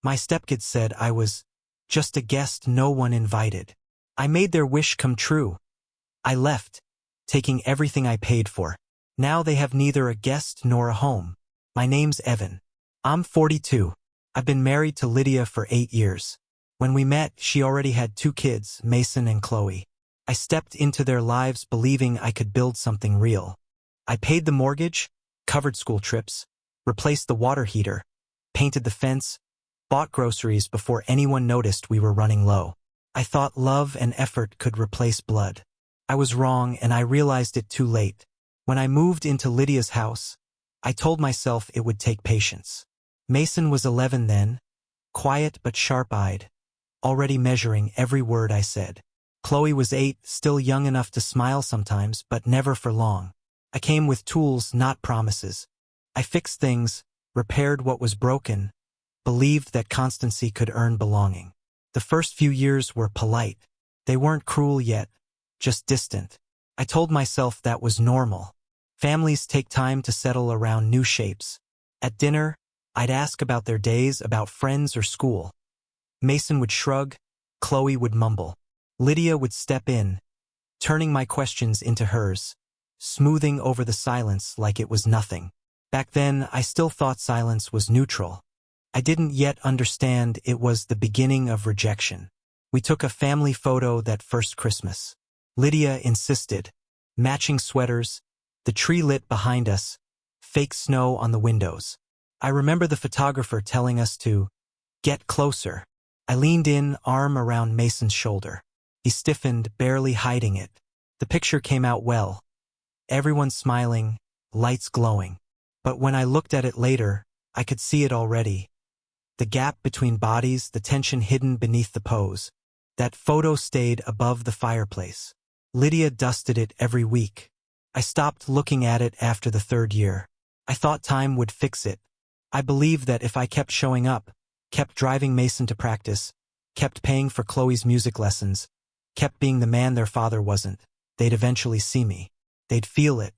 My stepkids said I was just a guest no one invited. I made their wish come true. I left, taking everything I paid for. Now they have neither a guest nor a home. My name's Evan. I'm 42. I've been married to Lydia for 8 years. When we met, she already had 2 kids, Mason and Chloe. I stepped into their lives believing I could build something real. I paid the mortgage, covered school trips, replaced the water heater, painted the fence, bought groceries before anyone noticed we were running low. I thought love and effort could replace blood. I was wrong, and I realized it too late. When I moved into Lydia's house, I told myself it would take patience. Mason was 11 then, quiet but sharp-eyed, already measuring every word I said. Chloe was 8, still young enough to smile sometimes, but never for long. I came with tools, not promises. I fixed things, repaired what was broken, believed that constancy could earn belonging. The first few years were polite. They weren't cruel yet, just distant. I told myself that was normal. Families take time to settle around new shapes. At dinner, I'd ask about their days, about friends or school. Mason would shrug, Chloe would mumble. Lydia would step in, turning my questions into hers, smoothing over the silence like it was nothing. Back then, I still thought silence was neutral. I didn't yet understand it was the beginning of rejection. We took a family photo that first Christmas. Lydia insisted. Matching sweaters, the tree lit behind us, fake snow on the windows. I remember the photographer telling us to get closer. I leaned in, arm around Mason's shoulder. He stiffened, barely hiding it. The picture came out well. Everyone smiling, lights glowing. But when I looked at it later, I could see it already. The gap between bodies, the tension hidden beneath the pose. That photo stayed above the fireplace. Lydia dusted it every week. I stopped looking at it after the 3rd year. I thought time would fix it. I believed that if I kept showing up, kept driving Mason to practice, kept paying for Chloe's music lessons, kept being the man their father wasn't, they'd eventually see me. They'd feel it.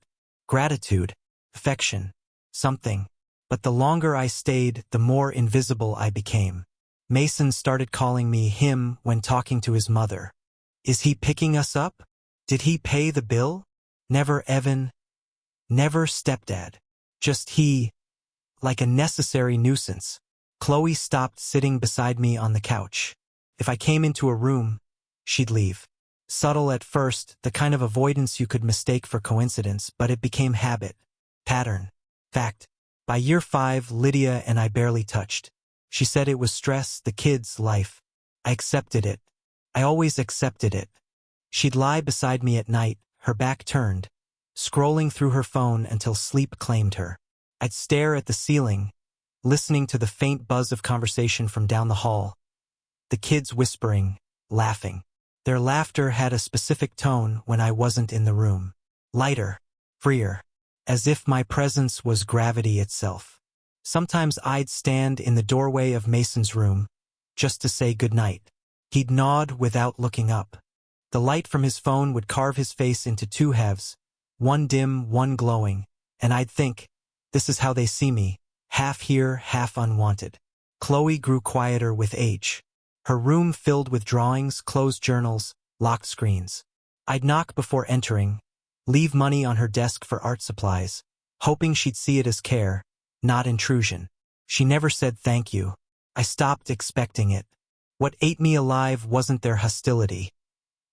Gratitude, affection, something. But the longer I stayed, the more invisible I became. Mason started calling me him when talking to his mother. Is he picking us up? Did he pay the bill? Never Evan. Never stepdad. Just he. Like a necessary nuisance. Chloe stopped sitting beside me on the couch. If I came into a room, she'd leave. Subtle at first, the kind of avoidance you could mistake for coincidence, but it became habit, pattern, fact. By year 5, Lydia and I barely touched. She said it was stress, the kids' life. I accepted it. I always accepted it. She'd lie beside me at night, her back turned, scrolling through her phone until sleep claimed her. I'd stare at the ceiling, listening to the faint buzz of conversation from down the hall. The kids whispering, laughing. Their laughter had a specific tone when I wasn't in the room. Lighter, freer, as if my presence was gravity itself. Sometimes I'd stand in the doorway of Mason's room, just to say goodnight. He'd nod without looking up. The light from his phone would carve his face into 2 halves, one dim, one glowing, and I'd think, this is how they see me, half here, half unwanted. Chloe grew quieter with age. Her room filled with drawings, closed journals, locked screens. I'd knock before entering, leave money on her desk for art supplies, hoping she'd see it as care, not intrusion. She never said thank you. I stopped expecting it. What ate me alive wasn't their hostility.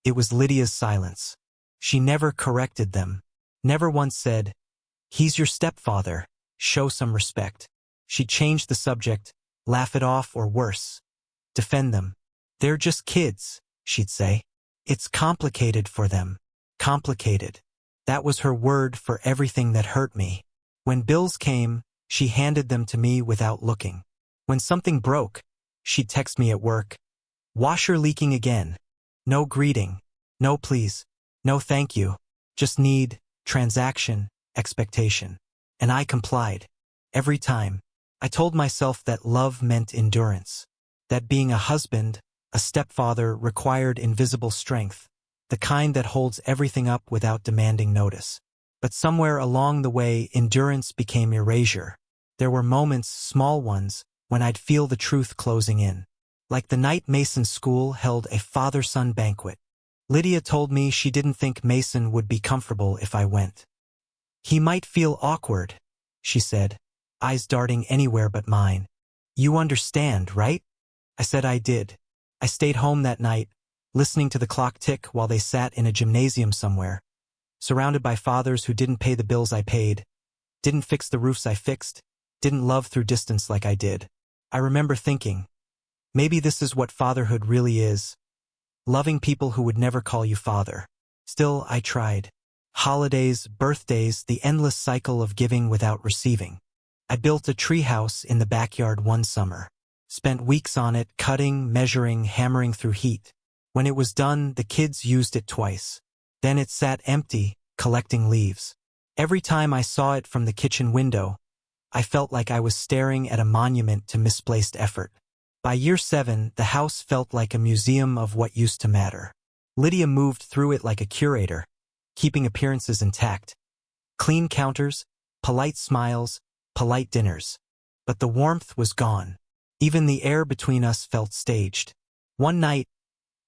It was Lydia's silence. She never corrected them. Never once said, he's your stepfather, show some respect. She'd change the subject, laugh it off, or worse, defend them. They're just kids, she'd say. It's complicated for them. Complicated. That was her word for everything that hurt me. When bills came, she handed them to me without looking. When something broke, she'd text me at work. Washer leaking again. No greeting. No please. No thank you. Just need, transaction, expectation. And I complied. Every time. I told myself that love meant endurance. That being a husband, a stepfather, required invisible strength. The kind that holds everything up without demanding notice. But somewhere along the way, endurance became erasure. There were moments, small ones, when I'd feel the truth closing in. Like the night Mason's school held a father-son banquet. Lydia told me she didn't think Mason would be comfortable if I went. He might feel awkward, she said, eyes darting anywhere but mine. You understand, right? I said I did. I stayed home that night, listening to the clock tick while they sat in a gymnasium somewhere, surrounded by fathers who didn't pay the bills I paid, didn't fix the roofs I fixed, didn't love through distance like I did. I remember thinking, maybe this is what fatherhood really is. Loving people who would never call you father. Still, I tried. Holidays, birthdays, the endless cycle of giving without receiving. I built a treehouse in the backyard one summer. Spent weeks on it, cutting, measuring, hammering through heat. When it was done, the kids used it twice. Then it sat empty, collecting leaves. Every time I saw it from the kitchen window, I felt like I was staring at a monument to misplaced effort. By year 7, the house felt like a museum of what used to matter. Lydia moved through it like a curator, keeping appearances intact. Clean counters, polite smiles, polite dinners. But the warmth was gone. Even the air between us felt staged. One night,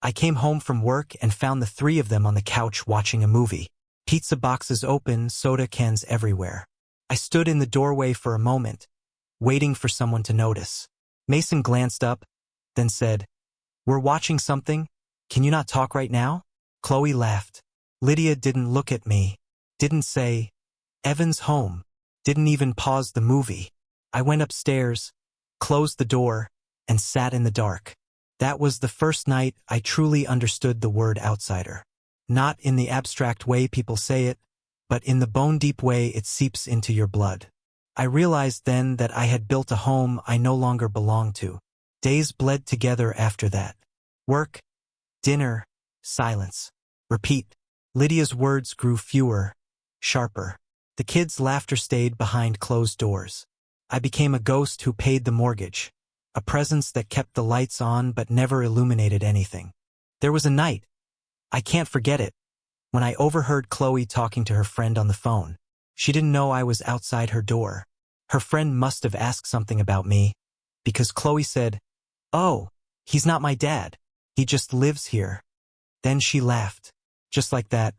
I came home from work and found the 3 of them on the couch watching a movie. Pizza boxes open, soda cans everywhere. I stood in the doorway for a moment, waiting for someone to notice. Mason glanced up, then said, "We're watching something. Can you not talk right now?" Chloe laughed. Lydia didn't look at me, didn't say, "Evan's home," didn't even pause the movie. I went upstairs, closed the door, and sat in the dark. That was the first night I truly understood the word outsider. Not in the abstract way people say it, but in the bone-deep way it seeps into your blood. I realized then that I had built a home I no longer belonged to. Days bled together after that. Work, dinner, silence. Repeat. Lydia's words grew fewer, sharper. The kids' laughter stayed behind closed doors. I became a ghost who paid the mortgage, a presence that kept the lights on but never illuminated anything. There was a night, I can't forget it, when I overheard Chloe talking to her friend on the phone. She didn't know I was outside her door. Her friend must have asked something about me, because Chloe said, "Oh, he's not my dad. He just lives here." Then she laughed. Just like that.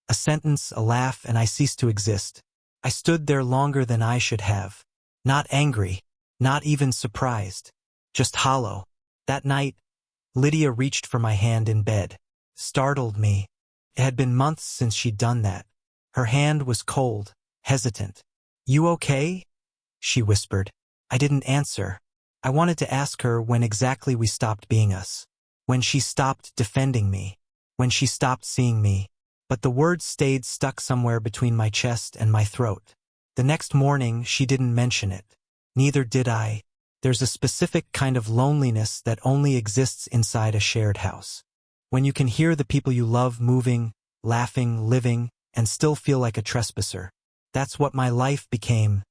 A sentence, a laugh, and I ceased to exist. I stood there longer than I should have. Not angry, not even surprised. Just hollow. That night, Lydia reached for my hand in bed. Startled me. It had been months since she'd done that. Her hand was cold, hesitant. "You okay?" she whispered. I didn't answer. I wanted to ask her when exactly we stopped being us. When she stopped defending me. When she stopped seeing me. But the words stayed stuck somewhere between my chest and my throat. The next morning, she didn't mention it. Neither did I. There's a specific kind of loneliness that only exists inside a shared house. When you can hear the people you love moving, laughing, living, and still feel like a trespasser. That's what my life became.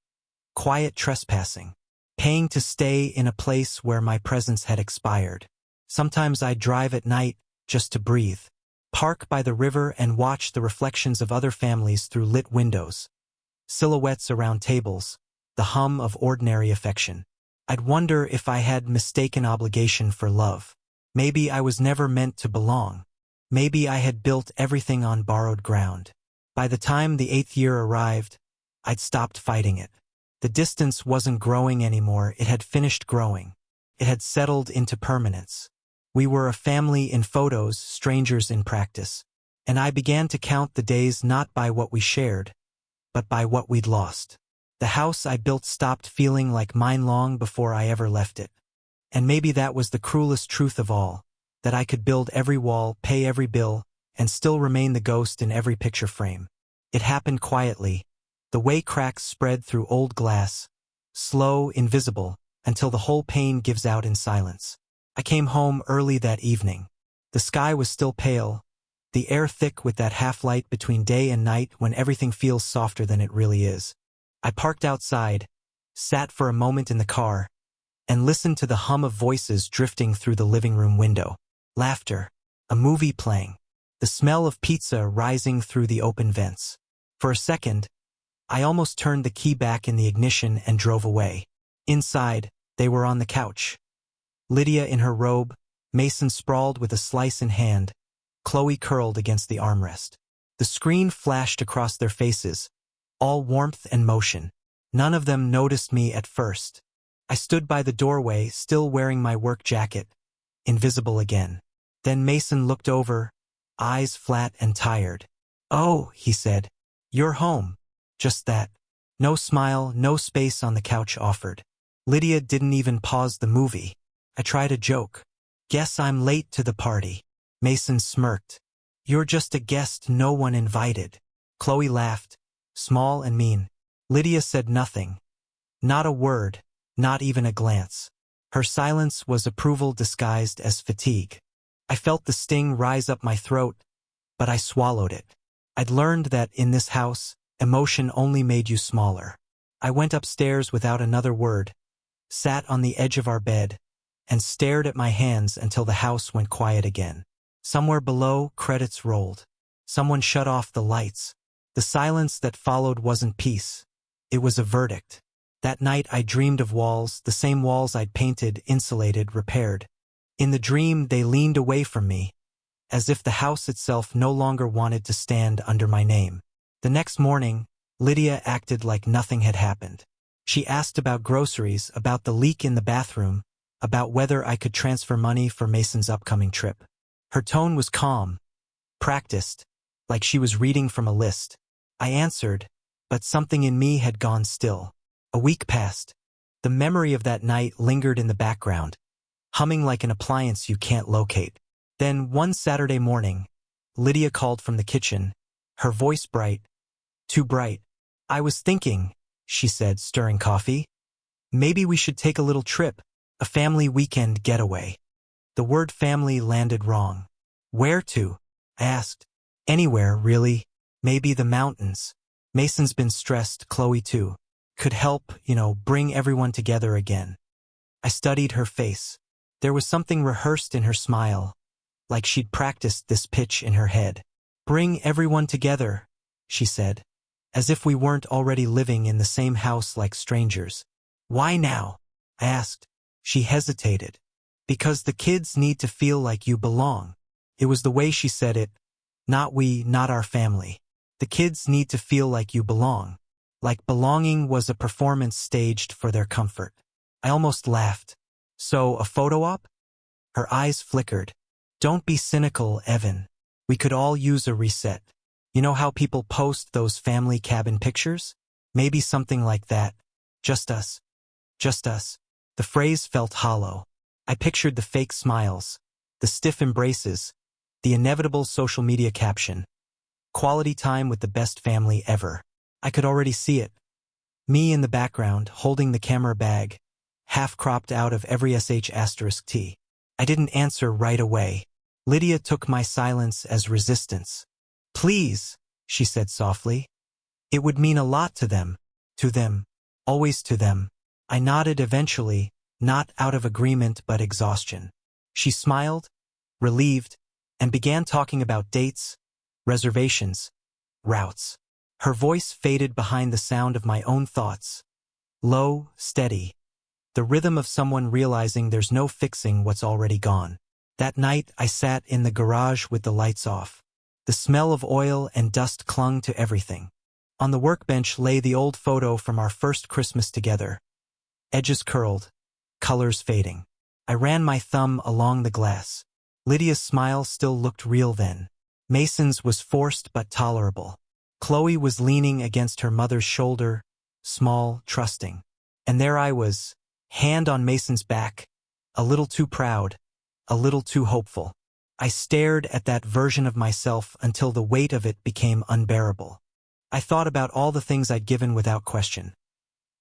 Quiet trespassing. Paying to stay in a place where my presence had expired. Sometimes I'd drive at night, just to breathe. Park by the river and watch the reflections of other families through lit windows. Silhouettes around tables. The hum of ordinary affection. I'd wonder if I had mistaken obligation for love. Maybe I was never meant to belong. Maybe I had built everything on borrowed ground. By the time the 8th year arrived, I'd stopped fighting it. The distance wasn't growing anymore, it had finished growing. It had settled into permanence. We were a family in photos, strangers in practice. And I began to count the days not by what we shared, but by what we'd lost. The house I built stopped feeling like mine long before I ever left it. And maybe that was the cruelest truth of all, that I could build every wall, pay every bill, and still remain the ghost in every picture frame. It happened quietly, the way cracks spread through old glass, slow, invisible, until the whole pane gives out in silence. I came home early that evening. The sky was still pale, the air thick with that half-light between day and night when everything feels softer than it really is. I parked outside, sat for a moment in the car, and listened to the hum of voices drifting through the living room window. Laughter, a movie playing, the smell of pizza rising through the open vents. For a second, I almost turned the key back in the ignition and drove away. Inside, They were on the couch. Lydia in her robe, Mason sprawled with a slice in hand, Chloe curled against the armrest. The screen flashed across their faces, all warmth and motion. None of them noticed me at first. I stood by the doorway, still wearing my work jacket, invisible again. Then Mason looked over, eyes flat and tired. "Oh," he said, "you're home." Just that. No smile, no space on the couch offered. Lydia didn't even pause the movie. I tried a joke. "Guess I'm late to the party." Mason smirked. "You're just a guest no one invited." Chloe laughed, small and mean. Lydia said nothing. Not a word, not even a glance. Her silence was approval disguised as fatigue. I felt the sting rise up my throat, but I swallowed it. I'd learned that in this house, emotion only made you smaller. I went upstairs without another word, sat on the edge of our bed, and stared at my hands until the house went quiet again. Somewhere below, credits rolled. Someone shut off the lights. The silence that followed wasn't peace. It was a verdict. That night I dreamed of walls, the same walls I'd painted, insulated, repaired. In the dream, they leaned away from me, as if the house itself no longer wanted to stand under my name. The next morning, Lydia acted like nothing had happened. She asked about groceries, about the leak in the bathroom, about whether I could transfer money for Mason's upcoming trip. Her tone was calm, practiced, like she was reading from a list. I answered, but something in me had gone still. A week passed. The memory of that night lingered in the background, humming like an appliance you can't locate. Then, one Saturday morning, Lydia called from the kitchen, her voice bright, too bright. "I was thinking," she said, stirring coffee, "maybe we should take a little trip, a family weekend getaway." The word family landed wrong. "Where to?" I asked. "Anywhere, really. Maybe the mountains." Mason's been stressed, Chloe too. Could help, bring everyone together again. I studied her face. There was something rehearsed in her smile, like she'd practiced this pitch in her head. "Bring everyone together," she said, as if we weren't already living in the same house like strangers. "Why now?" I asked. She hesitated. "Because the kids need to feel like you belong." It was the way she said it. Not we, not our family. The kids need to feel like you belong. Like belonging was a performance staged for their comfort. I almost laughed. "So, a photo op?" Her eyes flickered. "Don't be cynical, Evan. We could all use a reset. You know how people post those family cabin pictures? Maybe something like that. Just us. Just us." The phrase felt hollow. I pictured the fake smiles, the stiff embraces, the inevitable social media caption. "Quality time with the best family ever." I could already see it. Me in the background, holding the camera bag, half cropped out of every **T. I didn't answer right away. Lydia took my silence as resistance. "Please," she said softly. "It would mean a lot to them. To them. Always to them." I nodded eventually, not out of agreement but exhaustion. She smiled, relieved, and began talking about dates, reservations, routes. Her voice faded behind the sound of my own thoughts. Low, steady. The rhythm of someone realizing there's no fixing what's already gone. That night, I sat in the garage with the lights off. The smell of oil and dust clung to everything. On the workbench lay the old photo from our first Christmas together. Edges curled, colors fading. I ran my thumb along the glass. Lydia's smile still looked real then. Mason's was forced but tolerable. Chloe was leaning against her mother's shoulder, small, trusting. And there I was, hand on Mason's back, a little too proud, a little too hopeful. I stared at that version of myself until the weight of it became unbearable. I thought about all the things I'd given without question.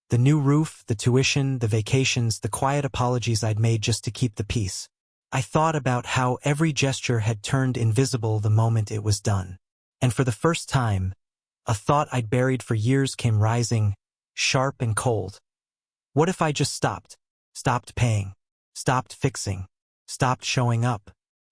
The new roof, the tuition, the vacations, the quiet apologies I'd made just to keep the peace. I thought about how every gesture had turned invisible the moment it was done. And for the first time, a thought I'd buried for years came rising, sharp and cold. What if I just stopped? Stopped paying, stopped fixing, stopped showing up?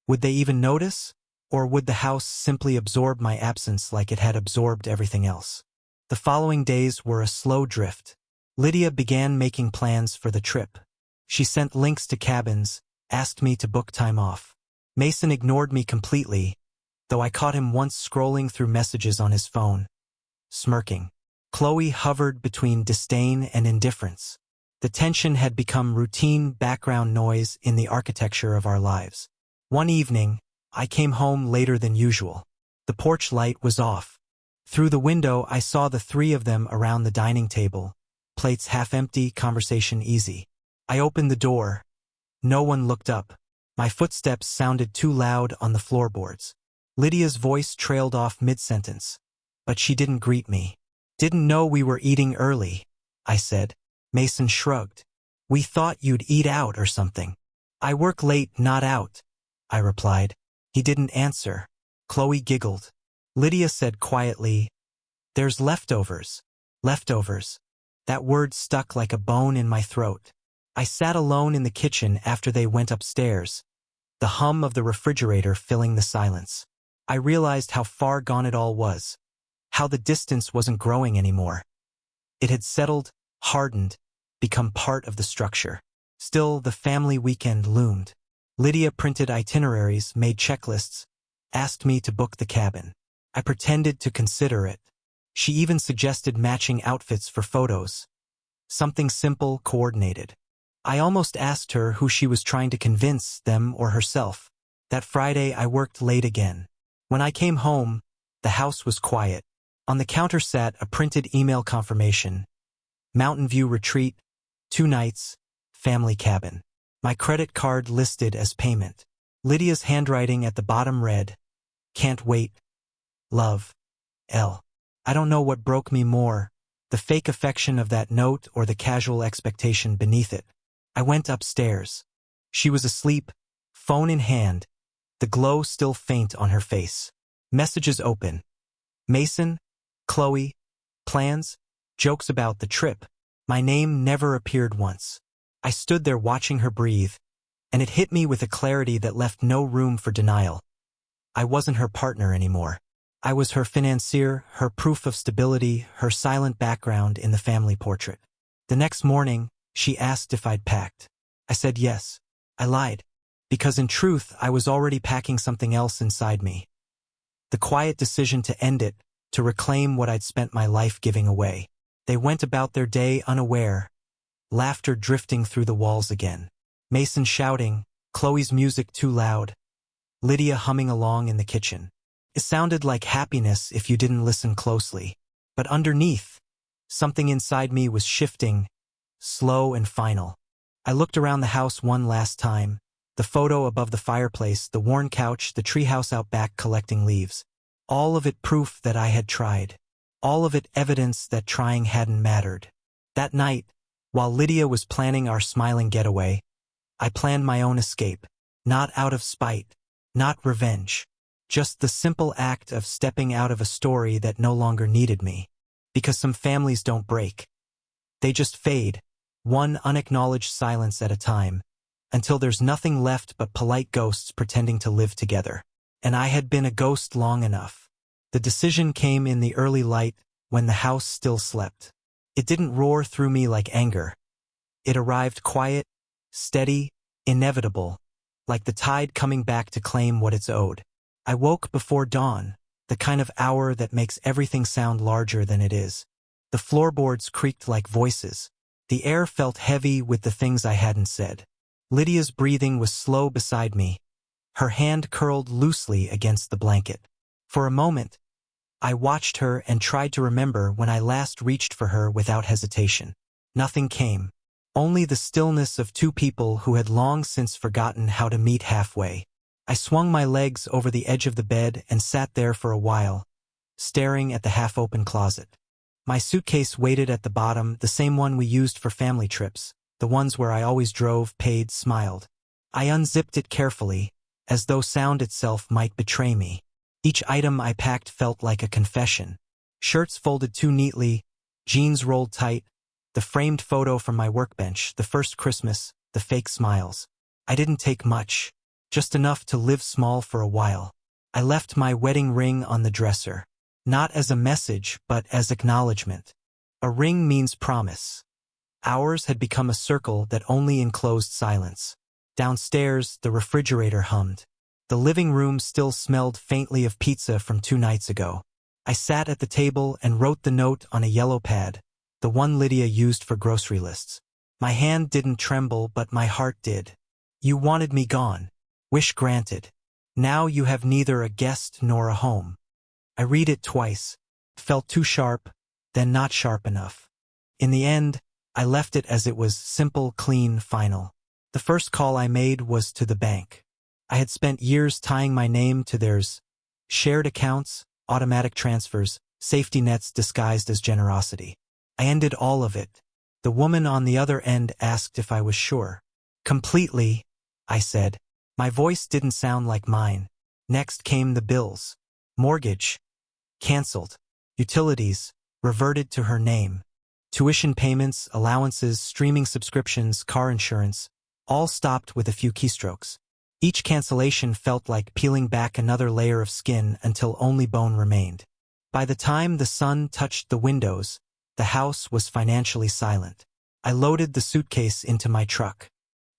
Would they even notice? Or would the house simply absorb my absence like it had absorbed everything else? The following days were a slow drift. Lydia began making plans for the trip. She sent links to cabins, asked me to book time off. Mason ignored me completely, though I caught him once scrolling through messages on his phone, smirking. Chloe hovered between disdain and indifference. The tension had become routine background noise in the architecture of our lives. One evening, I came home later than usual. The porch light was off. Through the window, I saw the three of them around the dining table, plates half empty, conversation easy. I opened the door. No one looked up. My footsteps sounded too loud on the floorboards. Lydia's voice trailed off mid-sentence, but she didn't greet me. "Didn't know we were eating early," I said. Mason shrugged. "We thought you'd eat out or something." "I work late, not out," I replied. He didn't answer. Chloe giggled. Lydia said quietly, "There's leftovers." Leftovers. That word stuck like a bone in my throat. I sat alone in the kitchen after they went upstairs, the hum of the refrigerator filling the silence. I realized how far gone it all was, how the distance wasn't growing anymore. It had settled, hardened, become part of the structure. Still, the family weekend loomed. Lydia printed itineraries, made checklists, asked me to book the cabin. I pretended to consider it. She even suggested matching outfits for photos. Something simple, coordinated. I almost asked her who she was trying to convince, them or herself. That Friday I worked late again. When I came home, the house was quiet. On the counter sat a printed email confirmation. Mountain View Retreat, 2 nights, family cabin. My credit card listed as payment. Lydia's handwriting at the bottom read, "Can't wait. Love. L." I don't know what broke me more, the fake affection of that note or the casual expectation beneath it. I went upstairs. She was asleep, phone in hand, the glow still faint on her face. Messages open. Mason, Chloe, plans, jokes about the trip. My name never appeared once. I stood there watching her breathe, and it hit me with a clarity that left no room for denial. I wasn't her partner anymore. I was her financier, her proof of stability, her silent background in the family portrait. The next morning, she asked if I'd packed. I said yes. I lied, because in truth, I was already packing something else inside me. The quiet decision to end it, to reclaim what I'd spent my life giving away. They went about their day unaware, laughter drifting through the walls again. Mason shouting, Chloe's music too loud, Lydia humming along in the kitchen. It sounded like happiness if you didn't listen closely. But underneath, something inside me was shifting, slow and final. I looked around the house one last time, the photo above the fireplace, the worn couch, the treehouse out back collecting leaves. All of it proof that I had tried. All of it evidence that trying hadn't mattered. That night, while Lydia was planning our smiling getaway, I planned my own escape. Not out of spite, not revenge. Just the simple act of stepping out of a story that no longer needed me. Because some families don't break. They just fade, one unacknowledged silence at a time, until there's nothing left but polite ghosts pretending to live together. And I had been a ghost long enough. The decision came in the early light, when the house still slept. It didn't roar through me like anger. It arrived quiet, steady, inevitable, like the tide coming back to claim what it's owed. I woke before dawn, the kind of hour that makes everything sound larger than it is. The floorboards creaked like voices. The air felt heavy with the things I hadn't said. Lydia's breathing was slow beside me, her hand curled loosely against the blanket. For a moment, I watched her and tried to remember when I last reached for her without hesitation. Nothing came. Only the stillness of two people who had long since forgotten how to meet halfway. I swung my legs over the edge of the bed and sat there for a while, staring at the half-open closet. My suitcase waited at the bottom, the same one we used for family trips, the ones where I always drove, paid, smiled. I unzipped it carefully, as though sound itself might betray me. Each item I packed felt like a confession. Shirts folded too neatly, jeans rolled tight, the framed photo from my workbench, the first Christmas, the fake smiles. I didn't take much. Just enough to live small for a while. I left my wedding ring on the dresser. Not as a message, but as acknowledgement. A ring means promise. Ours had become a circle that only enclosed silence. Downstairs, the refrigerator hummed. The living room still smelled faintly of pizza from 2 nights ago. I sat at the table and wrote the note on a yellow pad, the one Lydia used for grocery lists. My hand didn't tremble, but my heart did. You wanted me gone. Wish granted. Now you have neither a guest nor a home. I read it twice. Felt too sharp, then not sharp enough. In the end, I left it as it was, simple, clean, final. The first call I made was to the bank. I had spent years tying my name to theirs. Shared accounts, automatic transfers, safety nets disguised as generosity. I ended all of it. The woman on the other end asked if I was sure. Completely, I said. My voice didn't sound like mine. Next came the bills. Mortgage. Cancelled. Utilities. Reverted to her name. Tuition payments, allowances, streaming subscriptions, car insurance. All stopped with a few keystrokes. Each cancellation felt like peeling back another layer of skin until only bone remained. By the time the sun touched the windows, the house was financially silent. I loaded the suitcase into my truck.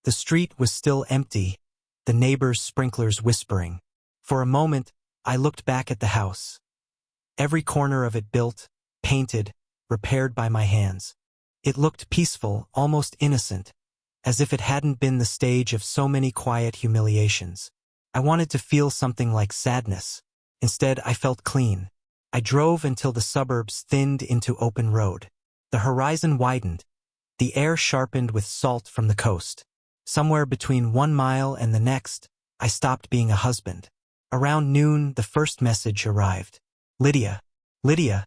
The street was still empty, the neighbors' sprinklers whispering. For a moment, I looked back at the house. Every corner of it built, painted, repaired by my hands. It looked peaceful, almost innocent, as if it hadn't been the stage of so many quiet humiliations. I wanted to feel something like sadness. Instead, I felt clean. I drove until the suburbs thinned into open road. The horizon widened. The air sharpened with salt from the coast. Somewhere between 1 mile and the next, I stopped being a husband. Around noon, the first message arrived. Lydia. Lydia.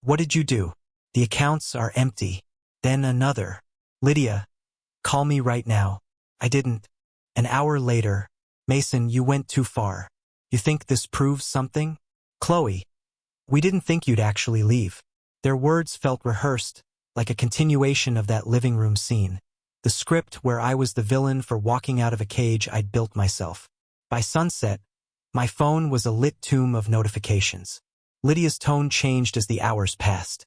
What did you do? The accounts are empty. Then another. Lydia. Call me right now. I didn't. An hour later. Mason, you went too far. You think this proves something? Chloe. We didn't think you'd actually leave. Their words felt rehearsed, like a continuation of that living room scene. The script where I was the villain for walking out of a cage I'd built myself. By sunset, my phone was a lit tomb of notifications. Lydia's tone changed as the hours passed.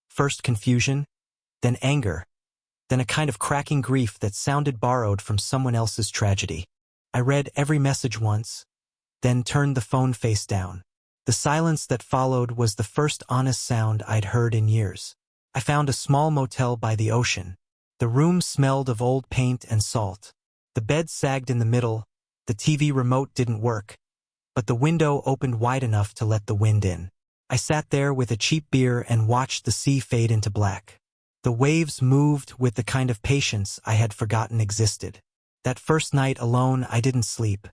First confusion, then anger, then a kind of cracking grief that sounded borrowed from someone else's tragedy. I read every message once, then turned the phone face down. The silence that followed was the first honest sound I'd heard in years. I found a small motel by the ocean. The room smelled of old paint and salt. The bed sagged in the middle, the TV remote didn't work, but the window opened wide enough to let the wind in. I sat there with a cheap beer and watched the sea fade into black. The waves moved with the kind of patience I had forgotten existed. That first night alone, I didn't sleep.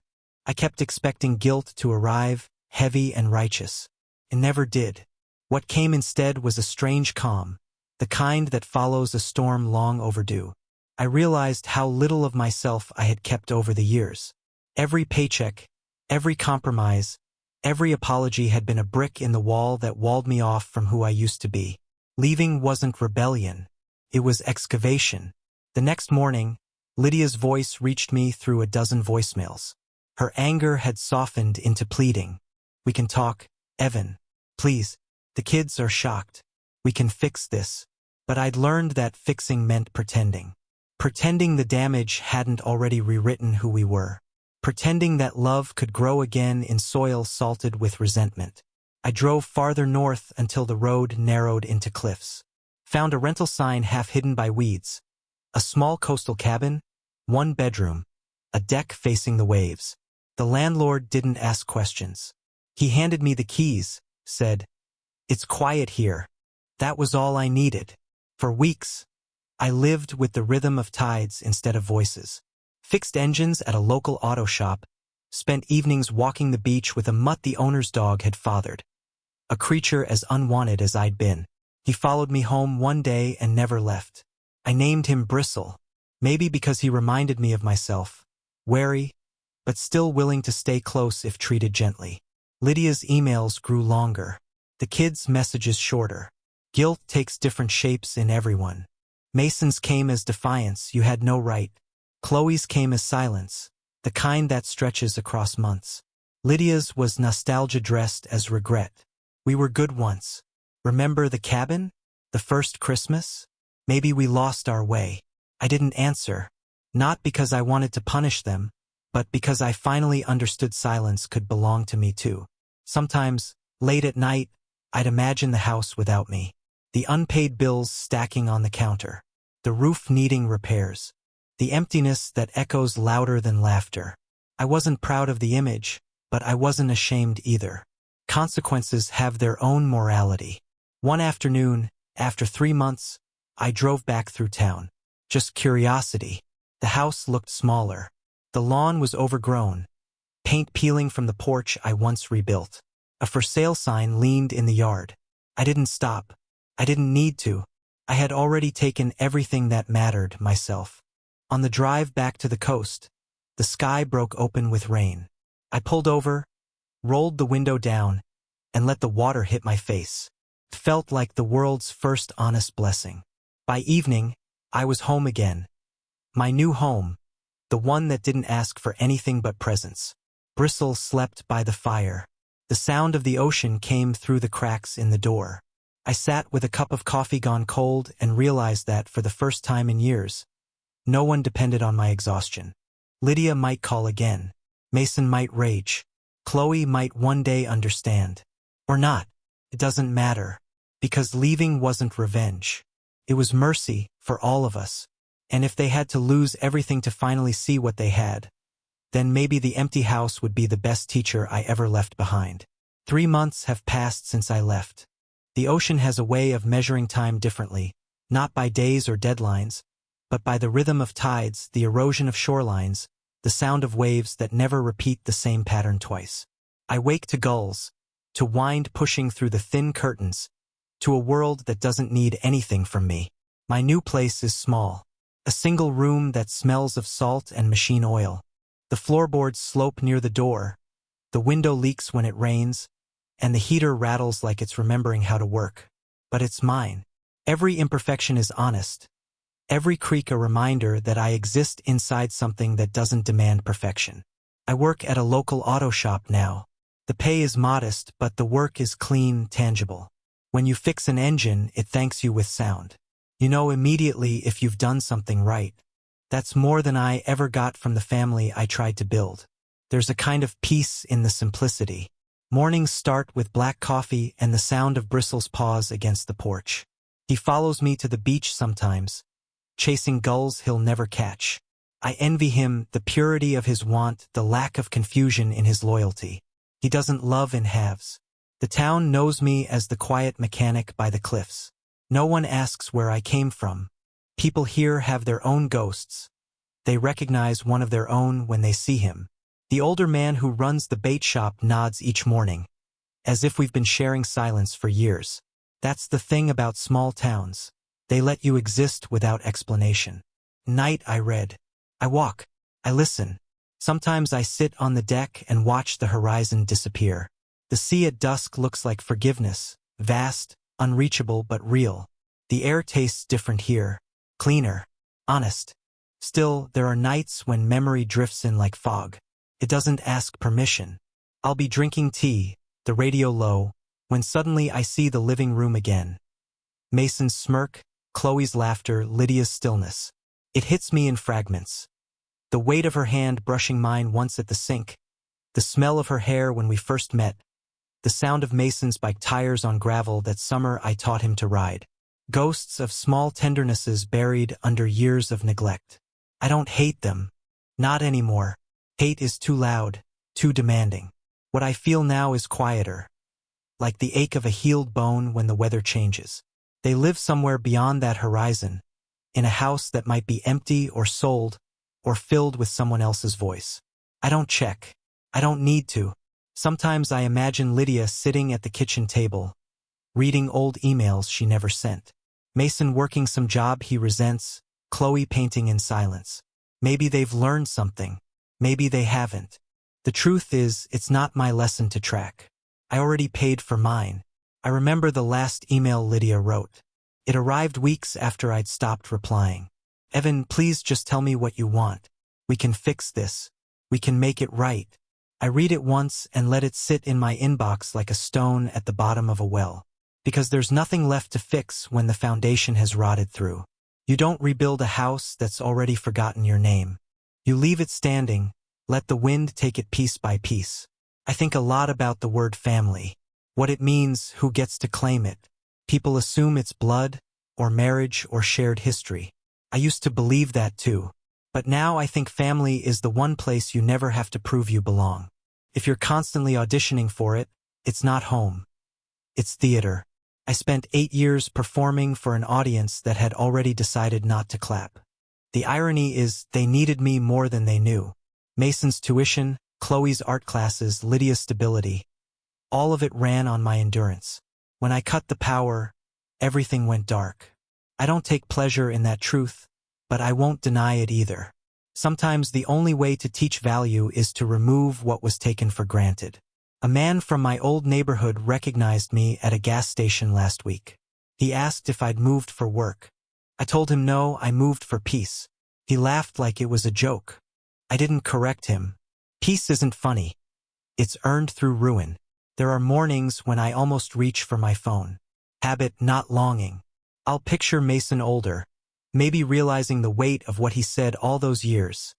I kept expecting guilt to arrive, heavy and righteous. It never did. What came instead was a strange calm, the kind that follows a storm long overdue. I realized how little of myself I had kept over the years. Every paycheck, every compromise, every apology had been a brick in the wall that walled me off from who I used to be. Leaving wasn't rebellion. It was excavation. The next morning, Lydia's voice reached me through a dozen voicemails. Her anger had softened into pleading. We can talk, Evan. Please. The kids are shocked. We can fix this. But I'd learned that fixing meant pretending. Pretending the damage hadn't already rewritten who we were. Pretending that love could grow again in soil salted with resentment. I drove farther north until the road narrowed into cliffs. Found a rental sign half hidden by weeds. A small coastal cabin, 1 bedroom, a deck facing the waves. The landlord didn't ask questions. He handed me the keys, said, "It's quiet here." That was all I needed. For weeks, I lived with the rhythm of tides instead of voices. Fixed engines at a local auto shop, spent evenings walking the beach with a mutt the owner's dog had fathered. A creature as unwanted as I'd been. He followed me home one day and never left. I named him Bristle, maybe because he reminded me of myself, wary, but still willing to stay close if treated gently. Lydia's emails grew longer. The kids' messages shorter. Guilt takes different shapes in everyone. Mason's came as defiance, you had no right. Chloe's came as silence, the kind that stretches across months. Lydia's was nostalgia dressed as regret. We were good once. Remember the cabin? The first Christmas? Maybe we lost our way. I didn't answer. Not because I wanted to punish them, but because I finally understood silence could belong to me too. Sometimes, late at night, I'd imagine the house without me. The unpaid bills stacking on the counter. The roof needing repairs. The emptiness that echoes louder than laughter. I wasn't proud of the image, but I wasn't ashamed either. Consequences have their own morality. One afternoon, after 3 months, I drove back through town. Just curiosity. The house looked smaller. The lawn was overgrown. Paint peeling from the porch I once rebuilt. A for sale sign leaned in the yard. I didn't stop. I didn't need to. I had already taken everything that mattered myself. On the drive back to the coast, the sky broke open with rain. I pulled over, rolled the window down, and let the water hit my face. It felt like the world's first honest blessing. By evening, I was home again. My new home, the one that didn't ask for anything but presents. Bristle slept by the fire. The sound of the ocean came through the cracks in the door. I sat with a cup of coffee gone cold and realized that, for the first time in years, no one depended on my exhaustion. Lydia might call again. Mason might rage. Chloe might one day understand. Or not. It doesn't matter. Because leaving wasn't revenge. It was mercy for all of us. And if they had to lose everything to finally see what they had, then maybe the empty house would be the best teacher I ever left behind. 3 months have passed since I left. The ocean has a way of measuring time differently, not by days or deadlines, but by the rhythm of tides, the erosion of shorelines, the sound of waves that never repeat the same pattern twice. I wake to gulls, to wind pushing through the thin curtains, to a world that doesn't need anything from me. My new place is small. A single room that smells of salt and machine oil. The floorboards slope near the door, the window leaks when it rains, and the heater rattles like it's remembering how to work. But it's mine. Every imperfection is honest. Every creak a reminder that I exist inside something that doesn't demand perfection. I work at a local auto shop now. The pay is modest, but the work is clean, tangible. When you fix an engine, it thanks you with sound. You know immediately if you've done something right. That's more than I ever got from the family I tried to build. There's a kind of peace in the simplicity. Mornings start with black coffee and the sound of Bristle's paws against the porch. He follows me to the beach sometimes, chasing gulls he'll never catch. I envy him, the purity of his want, the lack of confusion in his loyalty. He doesn't love in halves. The town knows me as the quiet mechanic by the cliffs. No one asks where I came from. People here have their own ghosts. They recognize one of their own when they see him. The older man who runs the bait shop nods each morning, as if we've been sharing silence for years. That's the thing about small towns. They let you exist without explanation. Night, I read. I walk. I listen. Sometimes I sit on the deck and watch the horizon disappear. The sea at dusk looks like forgiveness, vast, unreachable but real. The air tastes different here, cleaner, honest. Still, there are nights when memory drifts in like fog. It doesn't ask permission. I'll be drinking tea, the radio low, when suddenly I see the living room again. Mason's smirk, Chloe's laughter, Lydia's stillness. It hits me in fragments. The weight of her hand brushing mine once at the sink, the smell of her hair when we first met, the sound of Mason's bike tires on gravel that summer I taught him to ride. Ghosts of small tendernesses buried under years of neglect. I don't hate them. Not anymore. Hate is too loud, too demanding. What I feel now is quieter, like the ache of a healed bone when the weather changes. They live somewhere beyond that horizon, in a house that might be empty or sold, or filled with someone else's voice. I don't check. I don't need to. Sometimes I imagine Lydia sitting at the kitchen table, reading old emails she never sent. Mason working some job he resents, Chloe painting in silence. Maybe they've learned something. Maybe they haven't. The truth is, it's not my lesson to track. I already paid for mine. I remember the last email Lydia wrote. It arrived weeks after I'd stopped replying. Evan, please just tell me what you want. We can fix this. We can make it right. I read it once and let it sit in my inbox like a stone at the bottom of a well. Because there's nothing left to fix when the foundation has rotted through. You don't rebuild a house that's already forgotten your name. You leave it standing, let the wind take it piece by piece. I think a lot about the word family. What it means, who gets to claim it. People assume it's blood, or marriage, or shared history. I used to believe that too. But now I think family is the one place you never have to prove you belong. If you're constantly auditioning for it, it's not home. It's theater. I spent 8 years performing for an audience that had already decided not to clap. The irony is, they needed me more than they knew. Mason's tuition, Chloe's art classes, Lydia's stability. All of it ran on my endurance. When I cut the power, everything went dark. I don't take pleasure in that truth, but I won't deny it either. Sometimes the only way to teach value is to remove what was taken for granted. A man from my old neighborhood recognized me at a gas station last week. He asked if I'd moved for work. I told him no, I moved for peace. He laughed like it was a joke. I didn't correct him. Peace isn't funny. It's earned through ruin. There are mornings when I almost reach for my phone. Habit, not longing. I'll picture Mason older, maybe realizing the weight of what he said all those years.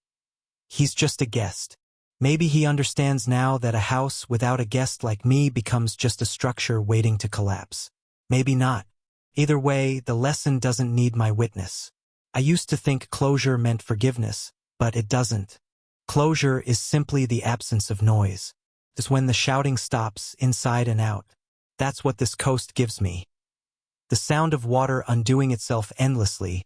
He's just a guest. Maybe he understands now that a house without a guest like me becomes just a structure waiting to collapse. Maybe not. Either way, the lesson doesn't need my witness. I used to think closure meant forgiveness, but it doesn't. Closure is simply the absence of noise. It's when the shouting stops inside and out. That's what this coast gives me. The sound of water undoing itself endlessly,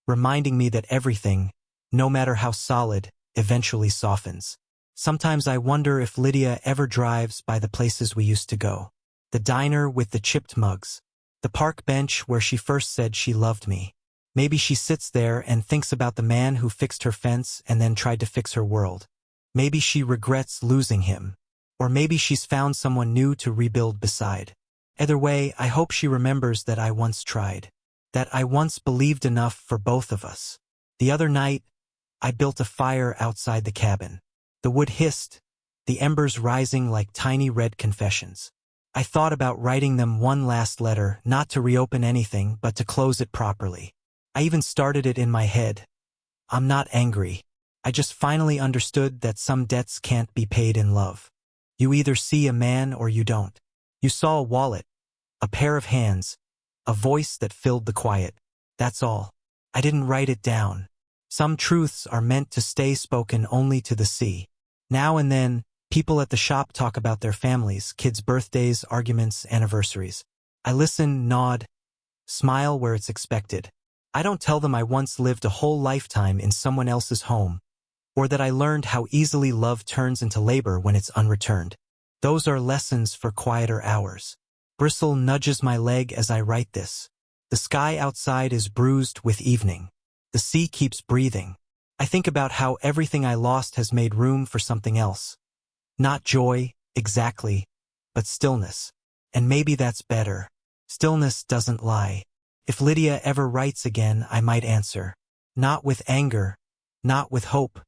reminding me that everything, no matter how solid, eventually softens. Sometimes I wonder if Lydia ever drives by the places we used to go. The diner with the chipped mugs. The park bench where she first said she loved me. Maybe she sits there and thinks about the man who fixed her fence and then tried to fix her world. Maybe she regrets losing him. Or maybe she's found someone new to rebuild beside. Either way, I hope she remembers that I once tried. That I once believed enough for both of us. The other night, I built a fire outside the cabin. The wood hissed, the embers rising like tiny red confessions. I thought about writing them one last letter, not to reopen anything, but to close it properly. I even started it in my head. I'm not angry. I just finally understood that some debts can't be paid in love. You either see a man or you don't. You saw a wallet, a pair of hands, a voice that filled the quiet. That's all. I didn't write it down. Some truths are meant to stay spoken only to the sea. Now and then, people at the shop talk about their families, kids' birthdays, arguments, anniversaries. I listen, nod, smile where it's expected. I don't tell them I once lived a whole lifetime in someone else's home, or that I learned how easily love turns into labor when it's unreturned. Those are lessons for quieter hours. Bristle nudges my leg as I write this. The sky outside is bruised with evening. The sea keeps breathing. I think about how everything I lost has made room for something else. Not joy, exactly, but stillness. And maybe that's better. Stillness doesn't lie. If Lydia ever writes again, I might answer. Not with anger, not with hope,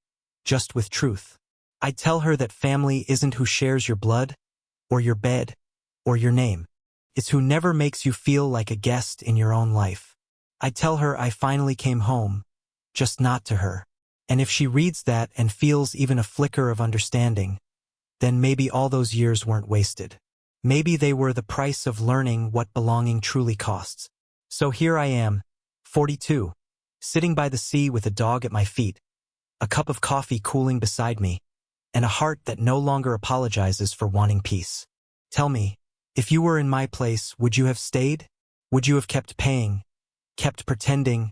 just with truth. I'd tell her that family isn't who shares your blood, or your bed, or your name. It's who never makes you feel like a guest in your own life. I'd tell her I finally came home, just not to her. And if she reads that and feels even a flicker of understanding, then maybe all those years weren't wasted. Maybe they were the price of learning what belonging truly costs. So here I am, 42, sitting by the sea with a dog at my feet, a cup of coffee cooling beside me, and a heart that no longer apologizes for wanting peace. Tell me, if you were in my place, would you have stayed? Would you have kept paying, kept pretending,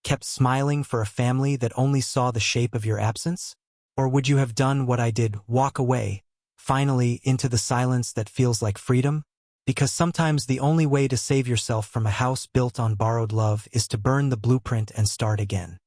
kept smiling for a family that only saw the shape of your absence? Or would you have done what I did, walk away, finally into the silence that feels like freedom? Because sometimes the only way to save yourself from a house built on borrowed love is to burn the blueprint and start again.